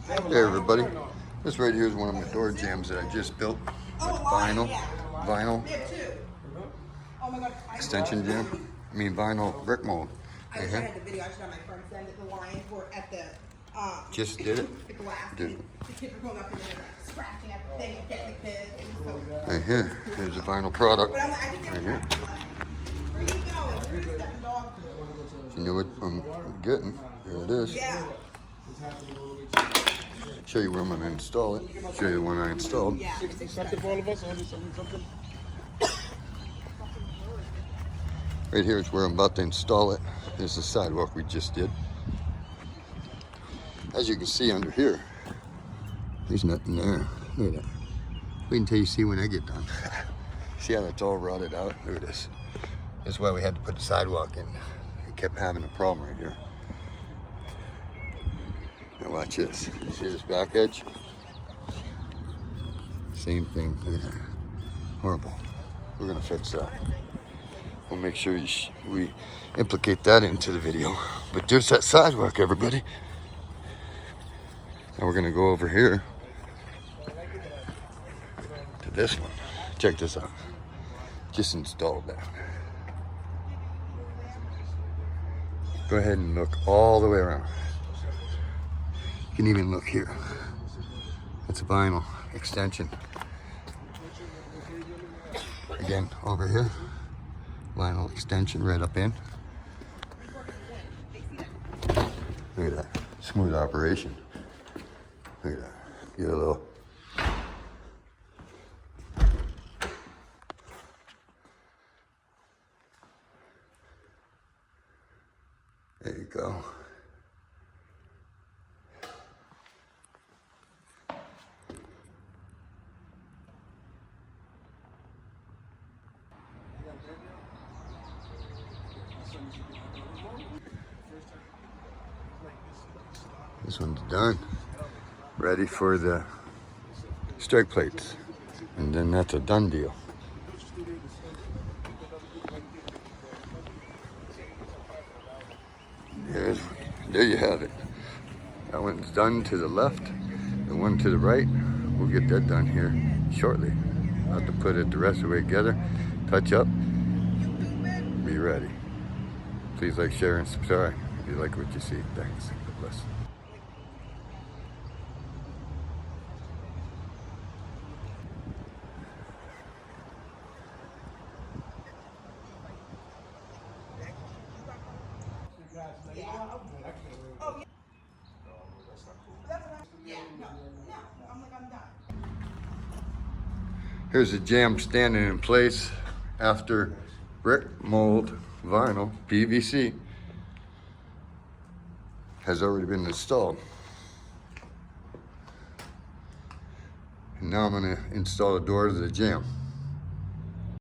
Hey everybody, this right here is one of my door jambs that I just built with vinyl extension jam. I mean vinyl brick mold. I wish I had the video. I should have my friend send it. The Lions were at the Just did it. the glass. Did. The kids were going up and they were like scratching at the thing and getting the kids. It was so Right here, here's a vinyl product. But I think Right they here. where you going? Where you stepping dog? You know what I'm getting? Here it is. Yeah. Show you where I'm gonna install it. Show you the one I installed. Yeah. Something for all of us? Something? Right here is where I'm about to install it. Here's the sidewalk we just did. As you can see under here, there's nothing there. Look at that. Wait until you see when I get done. See how it's all rotted out? Look at this. That's why we had to put the sidewalk in. We kept having a problem right here. Now watch this. See this back edge? Same thing. Look at that. Horrible. We're gonna fix that. We'll make sure we implicate that into the video. But there's that sidewalk, everybody. Now we're gonna go over here to this one. Check this out. Just installed that. Go ahead and look all the way around. You can even look here. That's a vinyl extension. Again, over here, vinyl extension right up in. Look at that, smooth operation. Look at that, get a little. There you go. This one's done. Ready for the strike plates. And then that's a done deal. There you have it. That one's done to the left. The one to the right, we'll get that done here shortly. I'll have to put it the rest of the way together, touch up, be ready. Please like, share, and subscribe if you like what you see. Thanks. God bless. Here's the jam standing in place after brick mold vinyl PVC has already been installed. And now I'm going to install the door to the jam.